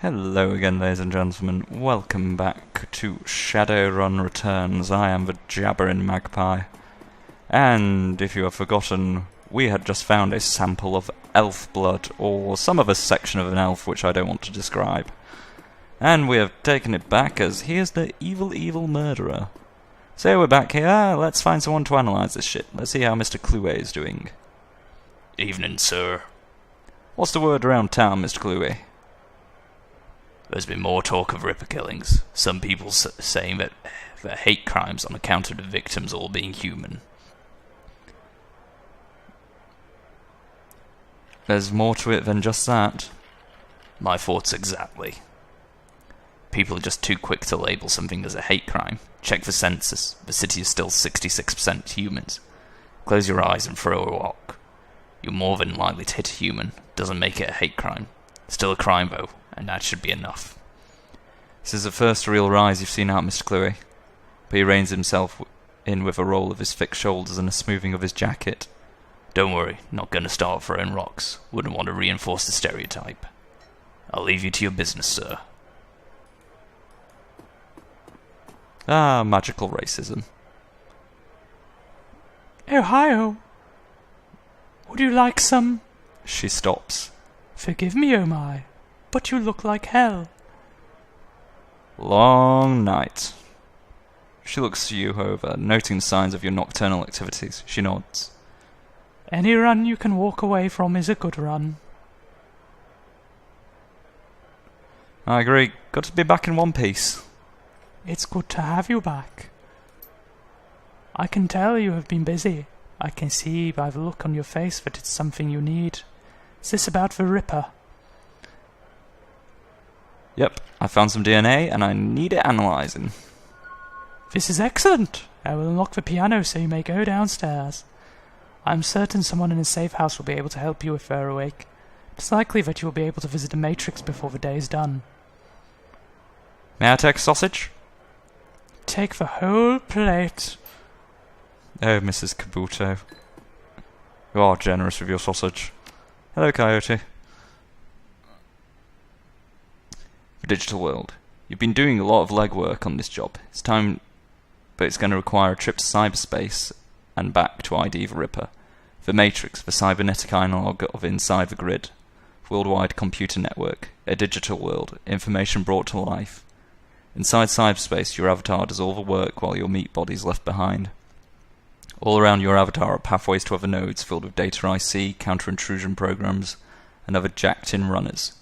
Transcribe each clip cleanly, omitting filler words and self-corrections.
Hello again, ladies and gentlemen. Welcome back to Shadowrun Returns. I am the jabbering magpie. And if you have forgotten, we had just found a sample of elf blood, or some other section of an elf which I don't want to describe. And we have taken it back as he is the evil murderer. So we're back here, let's find someone to analyse this shit. Let's see how Mr. Clue is doing. Evening, sir. What's the word around town, Mr. Clue? There's been more talk of Ripper killings. Some people saying that they're hate crimes on account of the victims all being human. There's more to it than just that. My thoughts exactly. People are just too quick to label something as a hate crime. Check the census. The city is still 66% humans. Close your eyes and throw a rock. You're more than likely to hit a human. Doesn't make it a hate crime. Still a crime though, and that should be enough. This is the first real rise you've seen out, Mr. Cluey. But he reins himself in with a roll of his thick shoulders and a smoothing of his jacket. Don't worry, not gonna start throwing rocks. Wouldn't want to reinforce the stereotype. I'll leave you to your business, sir. Ah, magical racism. Ohio. Would you like some? She stops. Forgive me, oh my, but you look like hell. Long night. She looks you over, noting signs of your nocturnal activities. She nods. Any run you can walk away from is a good run. I agree. Got to be back in one piece. It's good to have you back. I can tell you have been busy. I can see by the look on your face that it's something you need. Is this about the Ripper? Yep, I found some DNA and I need it analysing. This is excellent. I will unlock the piano so you may go downstairs. I'm certain someone in a safe house will be able to help you if they're awake. It's likely that you will be able to visit the Matrix before the day is done. May I take a sausage? Take the whole plate. Oh, Mrs. Kabuto. You are generous with your sausage. Hello, Coyote. The digital world. You've been doing a lot of legwork on this job. It's time, but it's going to require a trip to cyberspace and back to ID the Ripper. The Matrix, the cybernetic analog of inside the grid. Worldwide computer network. A digital world. Information brought to life. Inside cyberspace, your avatar does all the work while your meat body's left behind. All around your avatar are pathways to other nodes filled with data IC, counter-intrusion programs, and other jacked-in runners.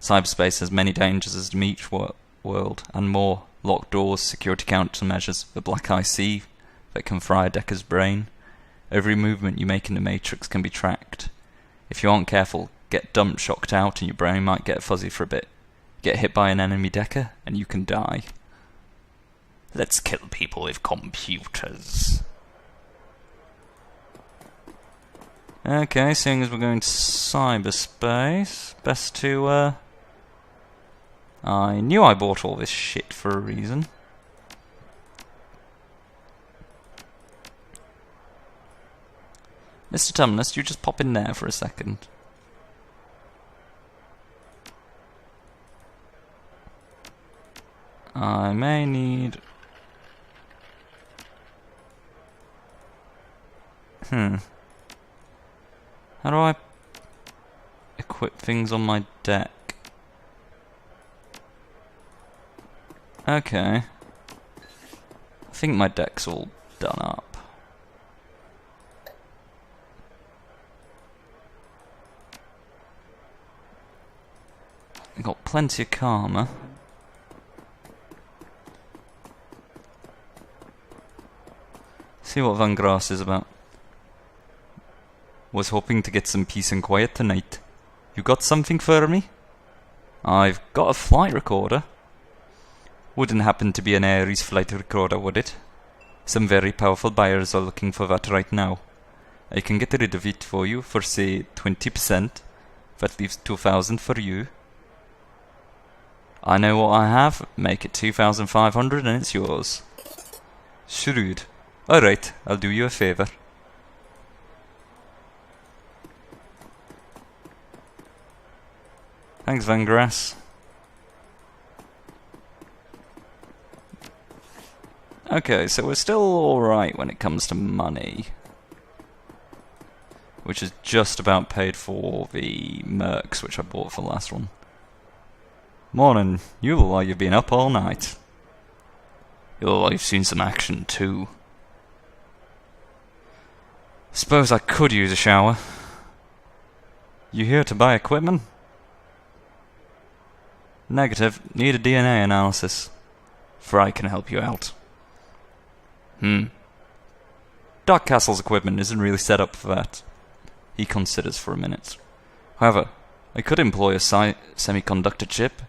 Cyberspace has many dangers as the meat world, and more. Locked doors, security countermeasures, the black IC that can fry a Decker's brain. Every movement you make in the Matrix can be tracked. If you aren't careful, get dumped, shocked out, and your brain might get fuzzy for a bit. Get hit by an enemy Decker, and you can die. Let's kill people with computers. Okay, seeing as we're going to cyberspace, best to, I knew I bought all this shit for a reason. Mr. Tumnus, you just pop in there for a second. I may need... How do I equip things on my deck? Okay. I think my deck's all done up. I've got plenty of karma. See what Van Grass is about. Was hoping to get some peace and quiet tonight. You got something for me? I've got a flight recorder. Wouldn't happen to be an Ares flight recorder, would it? Some very powerful buyers are looking for that right now. I can get rid of it for you for, say, 20%. That leaves 2,000 for you. I know what I have. Make it 2,500 and it's yours. Shrewd. Alright, I'll do you a favour. Thanks, Van Grass. Okay, so we're still alright when it comes to money. Which is just about paid for the mercs, which I bought for the last one. Morning. You look like you've been up all night. You look like you've seen some action too. Suppose I could use a shower. You here to buy equipment? Negative. Need a DNA analysis. Fry can help you out. Doc Castle's equipment isn't really set up for that. He considers for a minute. However, I could employ a semiconductor chip.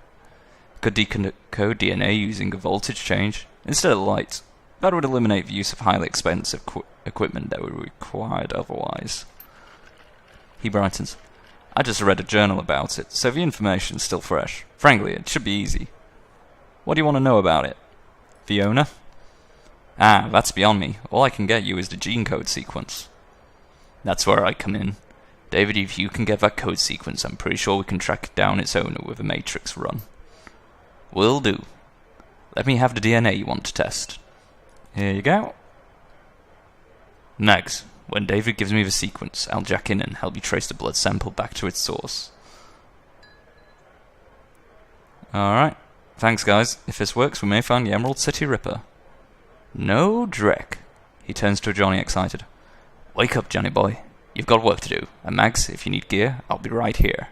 Could decode DNA using a voltage change instead of light. That would eliminate the use of highly expensive equipment that would be required otherwise. He brightens. I just read a journal about it, so the information's still fresh. Frankly, it should be easy. What do you want to know about it? The owner? Ah, that's beyond me. All I can get you is the gene code sequence. That's where I come in. David, if you can get that code sequence, I'm pretty sure we can track down its owner with a matrix run. Will do. Let me have the DNA you want to test. Here you go. Mags, when David gives me the sequence, I'll jack in and help you trace the blood sample back to its source. Alright. Thanks, guys. If this works, we may find the Emerald City Ripper. No dreck. He turns to Johnny, excited. Wake up, Johnny boy. You've got work to do. And Mags, if you need gear, I'll be right here.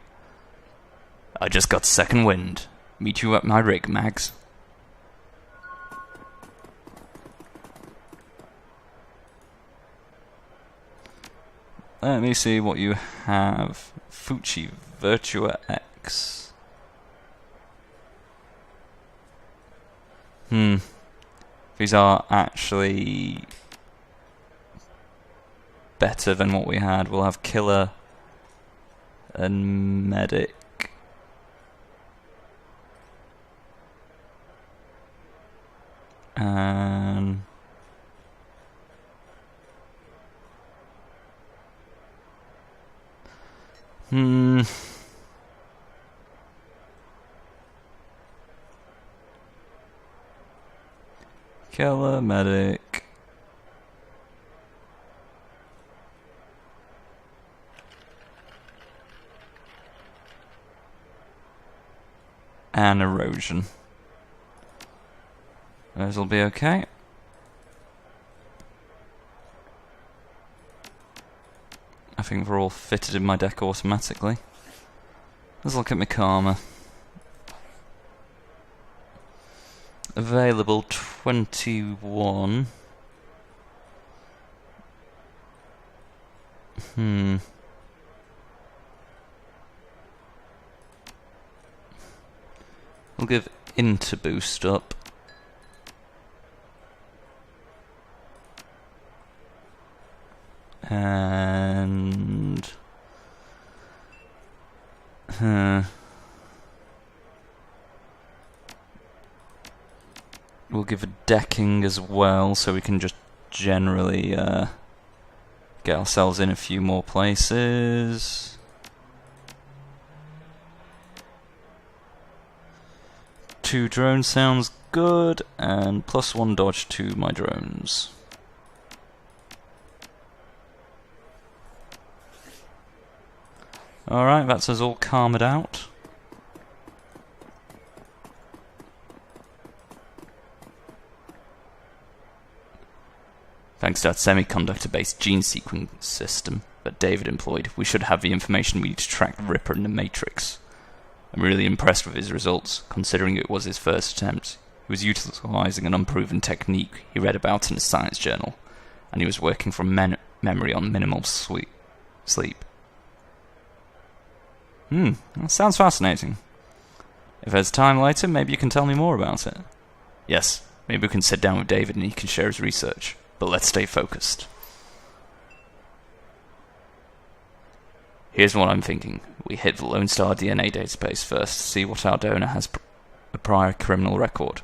I just got second wind. Meet you at my rig, Mags. Let me see what you have. Fucci Virtua X. These are actually better than what we had. We'll have Killer and Medic. And Killer, Medic. And Erosion. Those will be okay. I think they're all fitted in my deck automatically. Let's look at my Karma. Available 21. We'll give Int a boost up. And we'll give a decking as well, so we can just generally get ourselves in a few more places. Two drones sounds good, and +1 dodge to my drones. Alright, that's us all calmed out. Thanks to that semiconductor-based gene sequence system that David employed, we should have the information we need to track the Ripper in the Matrix. I'm really impressed with his results, considering it was his first attempt. He was utilizing an unproven technique he read about in a science journal, and he was working from memory on minimal sleep. That sounds fascinating. If there's time later, maybe you can tell me more about it. Yes, maybe we can sit down with David and he can share his research, but let's stay focused. Here's what I'm thinking. We hit the Lone Star DNA database first to see what our donor has a prior criminal record.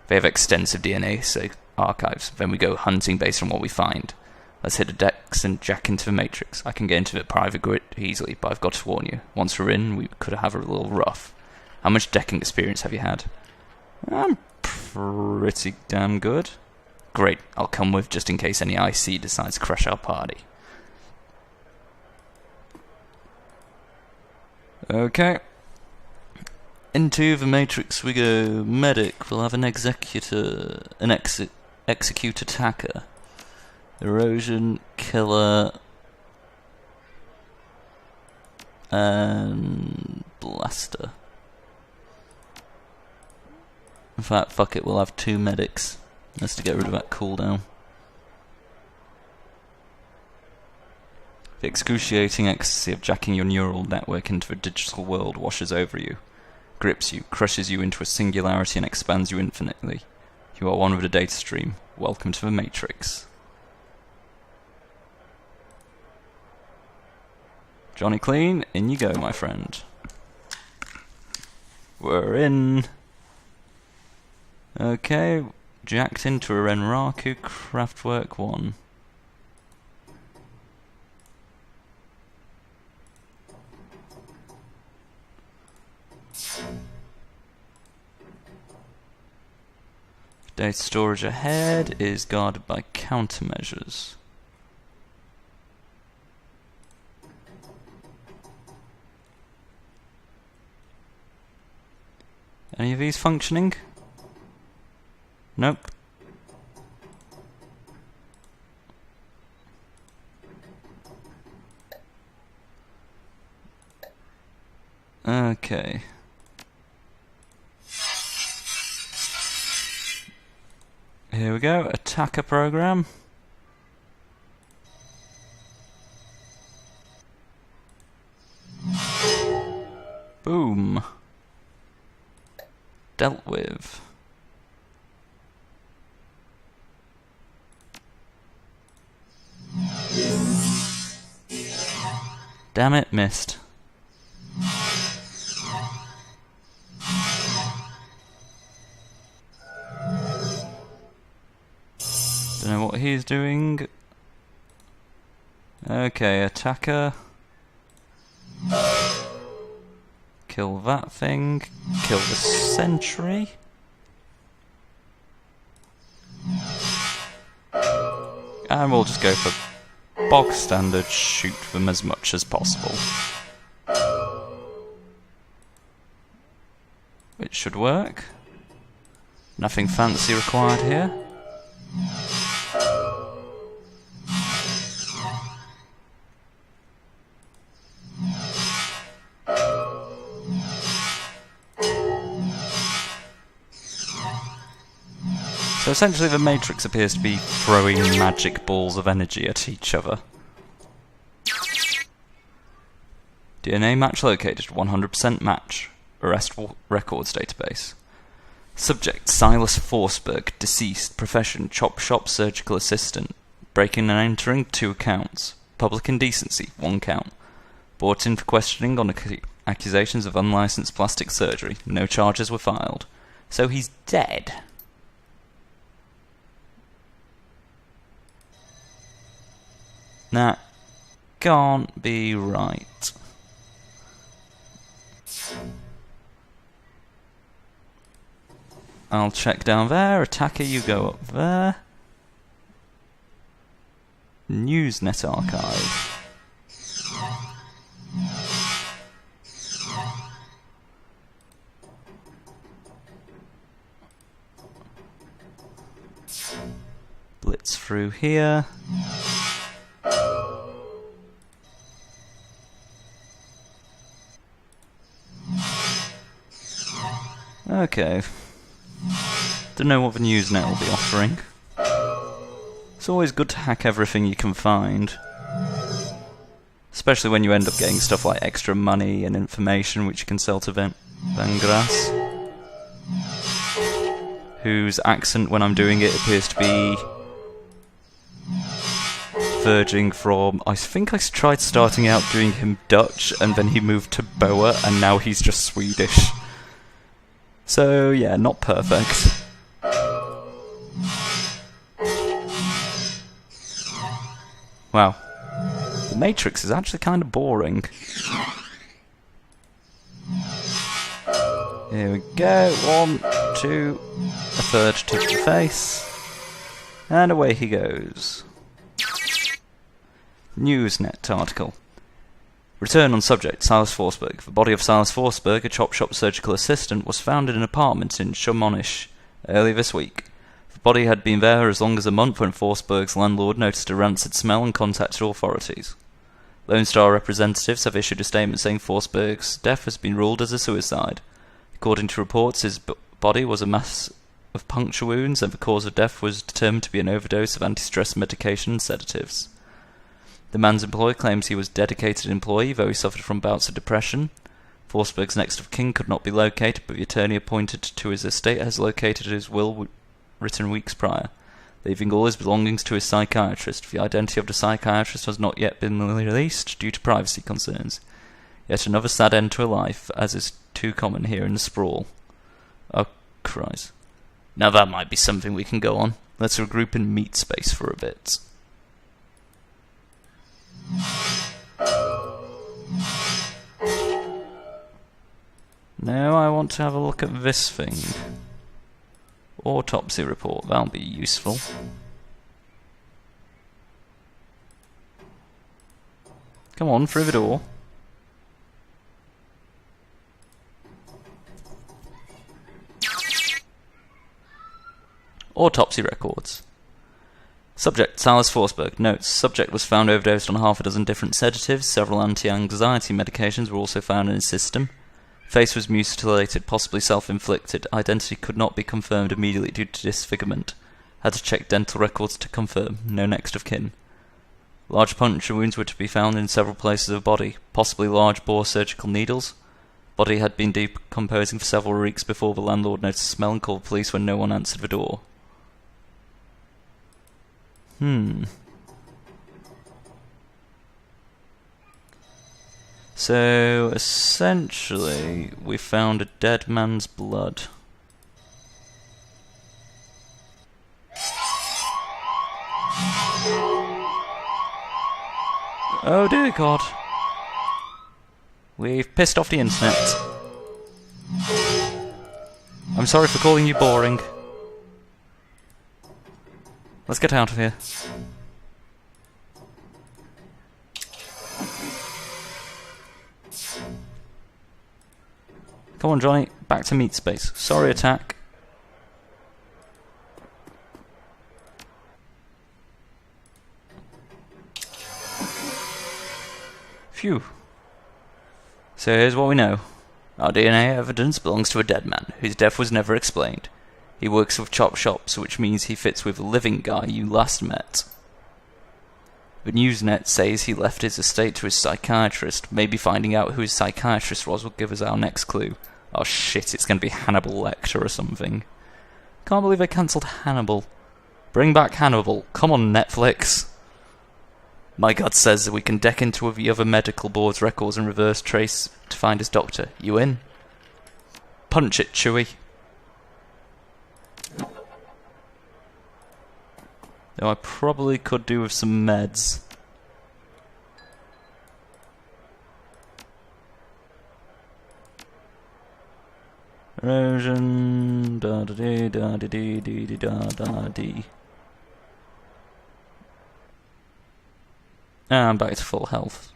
They have extensive DNA archives, then we go hunting based on what we find. Let's hit the decks and jack into the Matrix. I can get into the private grid easily, but I've got to warn you. Once we're in, we could have a little rough. How much decking experience have you had? I'm pretty damn good. Great, I'll come with just in case any IC decides to crash our party. Okay. Into the Matrix we go. Medic, we'll have an executor, execute attacker. Erosion, killer, and blaster. In fact, fuck it, we'll have 2 medics. That's to get rid of that cooldown. The excruciating ecstasy of jacking your neural network into the digital world washes over you, grips you, crushes you into a singularity and expands you infinitely. You are one with the data stream. Welcome to the Matrix. Johnny Clean, in you go, my friend. We're in. Okay, jacked into a Renraku Kraftwerk 1. Data storage ahead is guarded by countermeasures. Any of these functioning? Nope. Okay. Here we go, attacker program. Boom. Dealt with. Damn it, missed. Don't know what he's doing. Okay, attacker. Kill that thing. Kill the sentry. And we'll just go for bog standard, shoot them as much as possible. Which should work. Nothing fancy required here. So essentially the Matrix appears to be throwing magic balls of energy at each other. DNA match located, 100% match. Arrest records database. Subject, Silas Forsberg, deceased, profession, chop shop surgical assistant. Breaking and entering, 2 counts. Public indecency, 1 count. Brought in for questioning on accusations of unlicensed plastic surgery. No charges were filed. So he's dead. That can't be right. I'll check down there. Attacker, you go up there. Newsnet archive. Blitz through here. Okay. Don't know what the Newsnet will be offering. It's always good to hack everything you can find. Especially when you end up getting stuff like extra money and information which you can sell to Van Grass. Whose accent when I'm doing it appears to be verging from... I think I tried starting out doing him Dutch and then he moved to Boa and now he's just Swedish. So yeah, not perfect. Wow. The Matrix is actually kind of boring. Here we go. 1, 2, a third to the face. And away he goes. Newsnet article. Return on subject, Silas Forsberg. The body of Silas Forsberg, a chop shop surgical assistant, was found in an apartment in Chamonix early this week. The body had been there as long as a month when Forsberg's landlord noticed a rancid smell and contacted authorities. Lone Star representatives have issued a statement saying Forsberg's death has been ruled as a suicide. According to reports, his body was a mass of puncture wounds, and the cause of death was determined to be an overdose of anti-stress medication and sedatives. The man's employer claims he was a dedicated employee, though he suffered from bouts of depression. Forsberg's next of kin could not be located, but the attorney appointed to his estate has located his will written weeks prior, leaving all his belongings to his psychiatrist. The identity of the psychiatrist has not yet been released due to privacy concerns. Yet another sad end to a life, as is too common here in the sprawl. Oh, Christ. Now that might be something we can go on. Let's regroup in meat space for a bit. Now I want to have a look at this thing. Autopsy report, that'll be useful. Come on, through the door. Autopsy records. Subject, Silas Forsberg. Notes, subject was found overdosed on half a dozen different sedatives. Several anti-anxiety medications were also found in his system. Face was mutilated, possibly self-inflicted. Identity could not be confirmed immediately due to disfigurement. Had to check dental records to confirm. No next of kin. Large puncture wounds were to be found in several places of the body, possibly large bore surgical needles. Body had been decomposing for several weeks before the landlord noticed a smell and called police when no one answered the door. So, essentially, we found a dead man's blood. Oh dear God. We've pissed off the internet. I'm sorry for calling you boring. Let's get out of here. Come on, Johnny. Back to meat space. Sorry, attack. Phew. So here's what we know. Our DNA evidence belongs to a dead man, whose death was never explained. He works with chop shops, which means he fits with the living guy you last met. The Newsnet says he left his estate to his psychiatrist. Maybe finding out who his psychiatrist was will give us our next clue. Oh shit, it's going to be Hannibal Lecter or something. Can't believe they cancelled Hannibal. Bring back Hannibal. Come on, Netflix. My gut says that we can deck into the other medical board's records and reverse trace to find his doctor. You in? Punch it, Chewie. Though I probably could do with some meds. Erosion, da da dee da da dee dee dee da da dee. I'm back to full health.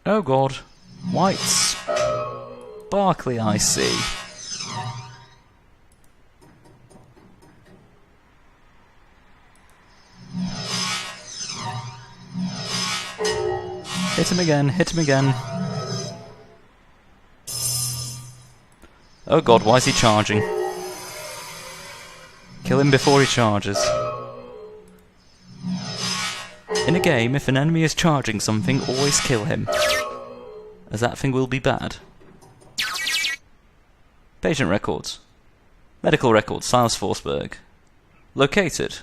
Oh God, white sparkly I see. Hit him again, hit him again. Oh God, why is he charging? Kill him before he charges. In a game, if an enemy is charging something, always kill him, as that thing will be bad. Patient records. Medical records, Silas Forsberg. Located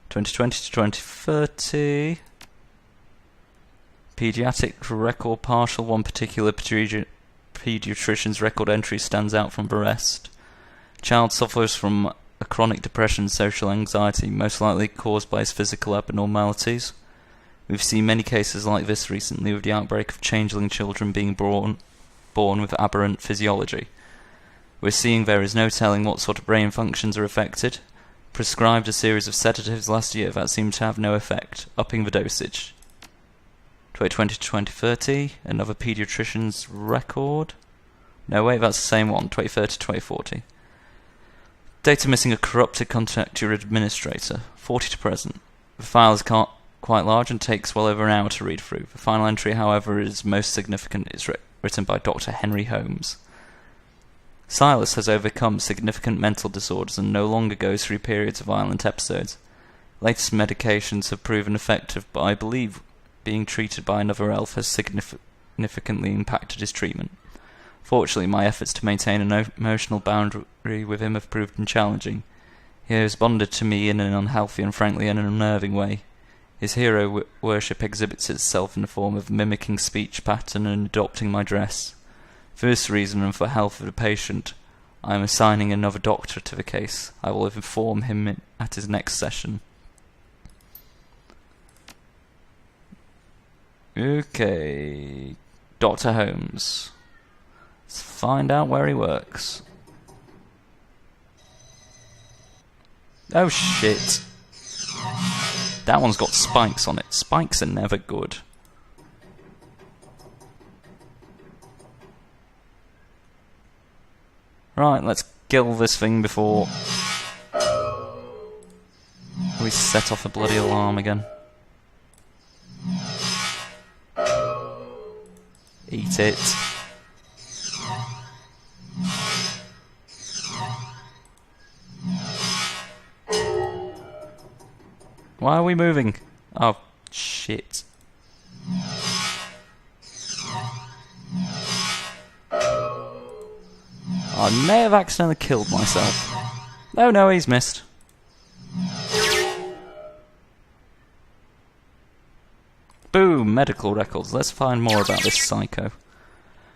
2020 to 2030. Pediatric record partial. One particular pediatrician's record entry stands out from the rest. Child suffers from a chronic depression and social anxiety, most likely caused by his physical abnormalities. We've seen many cases like this recently, with the outbreak of changeling children being born with aberrant physiology. We're seeing there is no telling what sort of brain functions are affected. Prescribed a series of sedatives last year that seemed to have no effect, upping the dosage. 2020 to 2030, another paediatrician's record. No, wait, that's the same one, 2030 to 2040. Data missing a corrupted contact your administrator, 40 to present. The file is quite large and takes well over an hour to read through. The final entry, however, is most significant. It's written by Dr. Henry Holmes. Silas has overcome significant mental disorders and no longer goes through periods of violent episodes. Latest medications have proven effective, but I believe being treated by another elf has significantly impacted his treatment. Fortunately, my efforts to maintain an emotional boundary with him have proven challenging. He has bonded to me in an unhealthy and frankly an unnerving way. His hero worship exhibits itself in the form of mimicking speech pattern and adopting my dress. For this reason and for the health of the patient, I am assigning another doctor to the case. I will inform him at his next session. Okay, Dr. Holmes. Let's find out where he works. Oh shit. That one's got spikes on it. Spikes are never good. Right, let's kill this thing before we set off a bloody alarm again. Eat it. Why are we moving? Oh, shit. I may have accidentally killed myself. Oh no, he's missed. Boom, medical records. Let's find more about this psycho.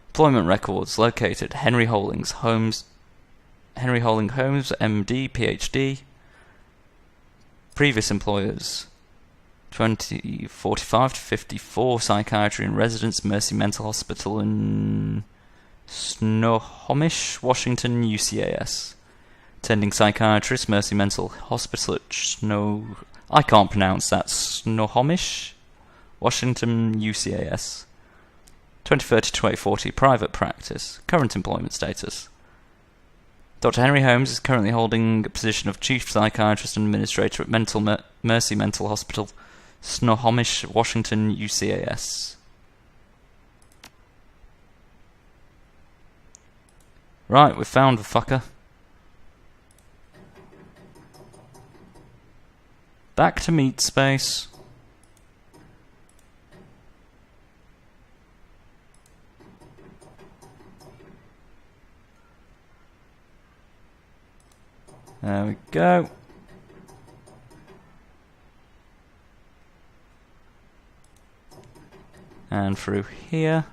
Employment records located. Henry Holding Holmes, MD, PhD. Previous employers. 45 to 54, psychiatry in residence, Mercy Mental Hospital in Snohomish, Washington, UCAS. Attending psychiatrist, Mercy Mental Hospital at I can't pronounce that. Snohomish, Washington, UCAS. 2030 to 2040, private practice. Current employment status. Dr. Henry Holmes is currently holding a position of Chief Psychiatrist and Administrator at Mercy Mental Hospital, Snohomish, Washington, UCAS. Right, we found the fucker. Back to meat space. There we go. And through here.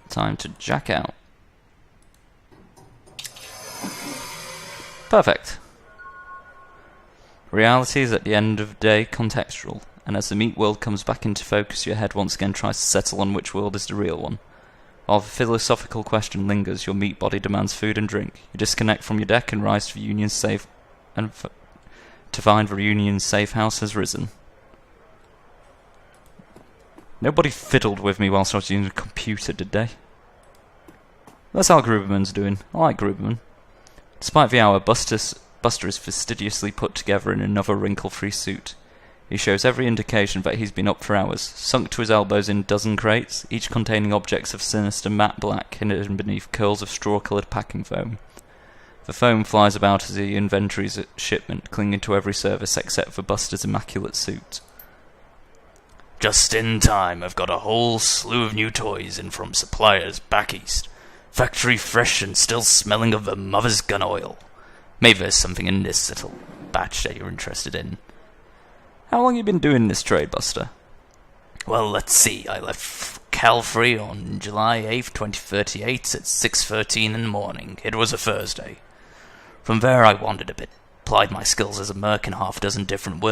Time to jack out. Perfect. Reality is at the end of the day contextual, and as the meat world comes back into focus, your head once again tries to settle on which world is the real one. While the philosophical question lingers, your meat body demands food and drink. You disconnect from your deck and rise to the Union's safe, and to find the Union's safe house has risen. Nobody fiddled with me whilst I was using the computer, did they? That's how Gruberman's doing. I like Gruberman. Despite the hour, Buster is fastidiously put together in another wrinkle-free suit. He shows every indication that he's been up for hours, sunk to his elbows in a dozen crates, each containing objects of sinister matte black hidden beneath curls of straw-coloured packing foam. The foam flies about as he inventories a shipment, clinging to every surface except for Buster's immaculate suit. Just in time, I've got a whole slew of new toys in from suppliers back east. Factory fresh and still smelling of the mother's gun oil. Maybe there's something in this little batch that you're interested in. How long you been doing this trade, Buster? Well, let's see. I left Calvary on July 8th, 2038 at 6:13 in the morning. It was a Thursday. From there I wandered a bit, plied my skills as a merc in half a dozen different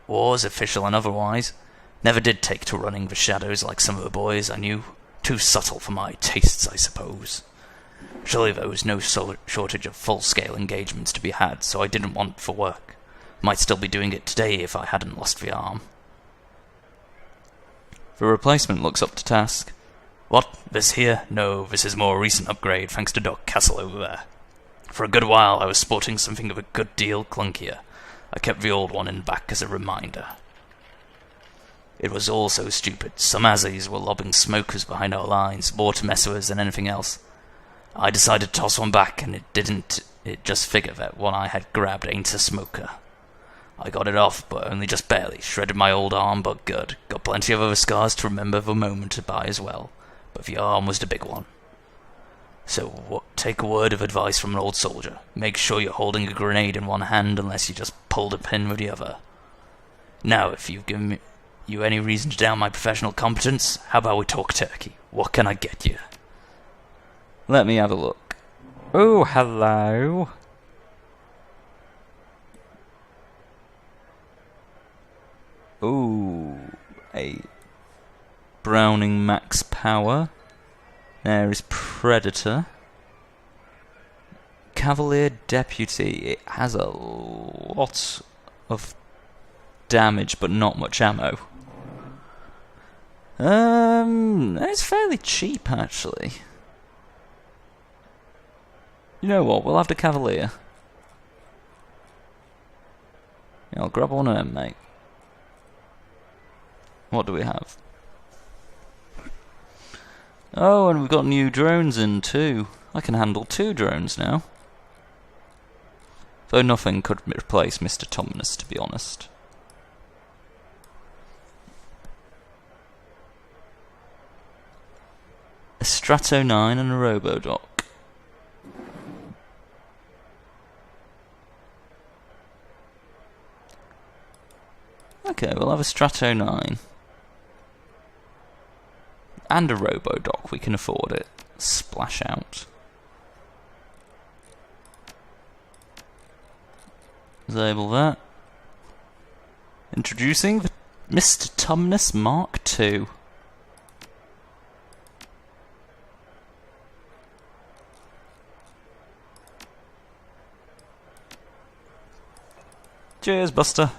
wars, official and otherwise. Never did take to running the shadows like some of the boys I knew. Too subtle for my tastes, I suppose. Surely there was no shortage of full-scale engagements to be had, so I didn't want for work. Might still be doing it today if I hadn't lost the arm. The replacement looks up to task. What? This here? No, this is a more recent upgrade, thanks to Doc Castle over there. For a good while I was sporting something of a good deal clunkier. I kept the old one in back as a reminder. It was all so stupid. Some Azzies were lobbing smokers behind our lines, more to mess with us than anything else. I decided to toss one back, and it just figured that one I had grabbed ain't a smoker. I got it off, but only just barely. Shredded my old arm, but good. Got plenty of other scars to remember the moment by as well. But the arm was the big one. So take a word of advice from an old soldier. Make sure you're holding a grenade in one hand unless you just pulled a pin with the other. Now, if you've given you any reason to doubt my professional competence, how about we talk turkey? What can I get you? Let me have a look. Oh, hello. Ooh, a Browning max power. There is Predator. Cavalier Deputy. It has a lot of damage, but not much ammo. It's fairly cheap, actually. You know what? We'll have the Cavalier. Yeah, I'll grab one of them, mate. What do we have? Oh, and we've got new drones in too. I can handle 2 drones now. Though nothing could replace Mr. Tumnus, to be honest. A Strato 9 and a Robodoc. Okay, we'll have a Strato 9. And a Robodoc, we can afford it. Splash out. Disable that. Introducing the Mr. Tumnus Mark II. Cheers, Buster.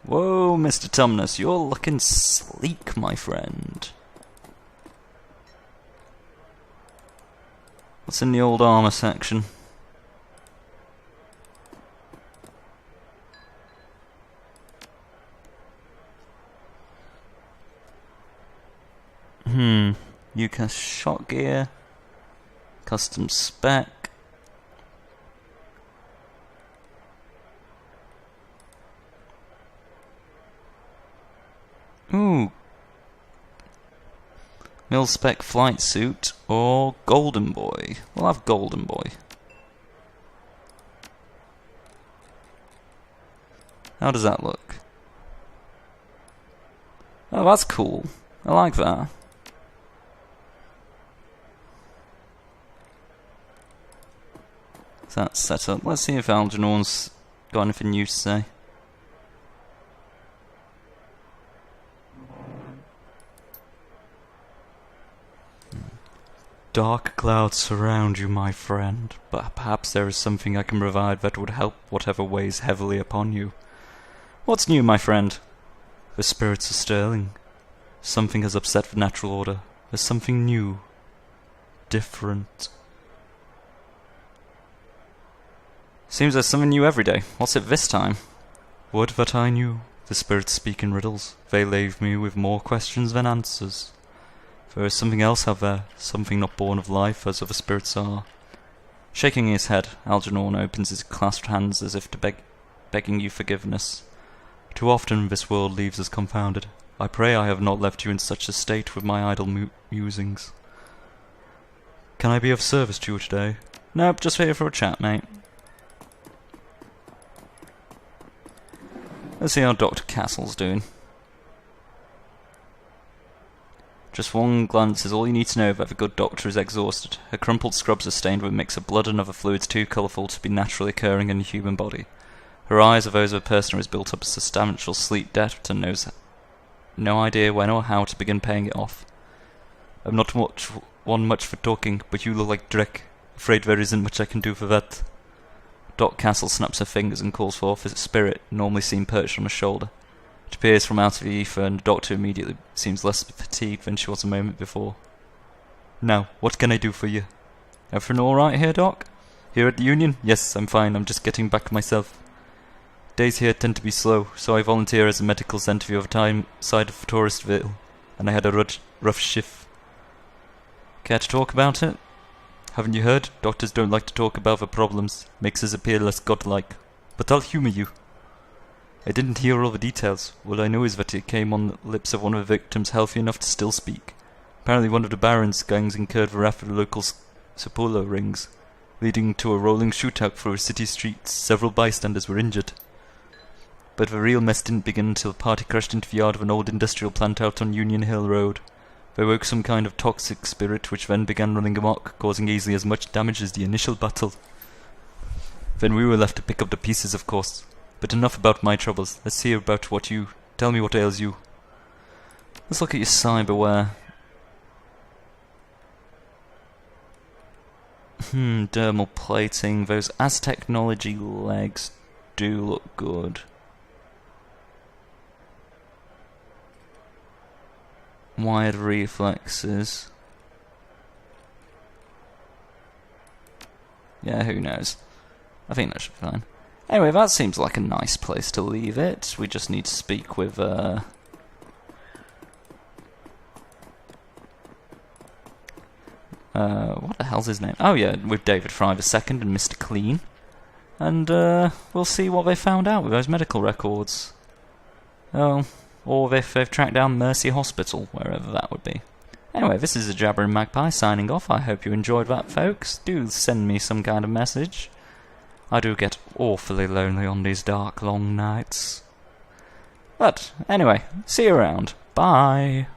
Whoa, Mr. Tumnus, you're looking sleek, my friend. What's in the old armor section? UCAS shot gear. Custom spec. Ooh. Mil-spec flight suit or Golden Boy. We'll have Golden Boy. How does that look? Oh, that's cool. I like that. So that's set up. Let's see if Algernon's got anything new to say. Dark clouds surround you, my friend, but perhaps there is something I can provide that would help whatever weighs heavily upon you. What's new, my friend? The spirits are sterling. Something has upset the natural order. There's something new. Different. Seems there's something new every day. What's it this time? Would that I knew. The spirits speak in riddles. They leave me with more questions than answers. There is something else out there, something not born of life as other spirits are. Shaking his head, Algernon opens his clasped hands as if to begging you forgiveness. Too often this world leaves us confounded. I pray I have not left you in such a state with my idle musings. Can I be of service to you today? Nope, just here for a chat, mate. Let's see how Dr. Castle's doing. Just one glance is all you need to know that the good doctor is exhausted. Her crumpled scrubs are stained with a mix of blood and other fluids too colourful to be naturally occurring in a human body. Her eyes are those of a person who has built up a substantial sleep debt and knows no idea when or how to begin paying it off. I'm not much for talking, but you look like Drek. Afraid there isn't much I can do for that. Doc Castle snaps her fingers and calls forth a spirit normally seen perched on her shoulder. It appears from out of the ether, and the doctor immediately seems less fatigued than she was a moment before. Now, what can I do for you? Everything alright here, Doc? Here at the Union? Yes, I'm fine. I'm just getting back myself. Days here tend to be slow, so I volunteer as a medical centre the other time side of Touristville, and I had a rough shift. Care to talk about it? Haven't you heard? Doctors don't like to talk about their problems. Makes us appear less godlike. But I'll humour you. I didn't hear all the details. All I know is that it came on the lips of one of the victims healthy enough to still speak. Apparently one of the Baron's gangs incurred the wrath of the local Sapolo rings, leading to a rolling shootout through the city streets. Several bystanders were injured. But the real mess didn't begin until the party crashed into the yard of an old industrial plant out on Union Hill Road. They woke some kind of toxic spirit which then began running amok, causing easily as much damage as the initial battle. Then we were left to pick up the pieces, of course. But enough about my troubles. Let's hear about what you... Tell me what ails you. Let's look at your cyberware. Dermal plating. Those Aztechnology legs do look good. Wired reflexes. Yeah, who knows? I think that should be fine. Anyway, that seems like a nice place to leave it. We just need to speak with, what the hell's his name? Oh yeah, with David Fry II and Mr. Clean. And, we'll see what they found out with those medical records. Oh, or if they've tracked down Mercy Hospital, wherever that would be. Anyway, this is a Jabbering Magpie signing off. I hope you enjoyed that, folks. Do send me some kind of message. I do get awfully lonely on these dark, long nights. But, anyway, see you around. Bye!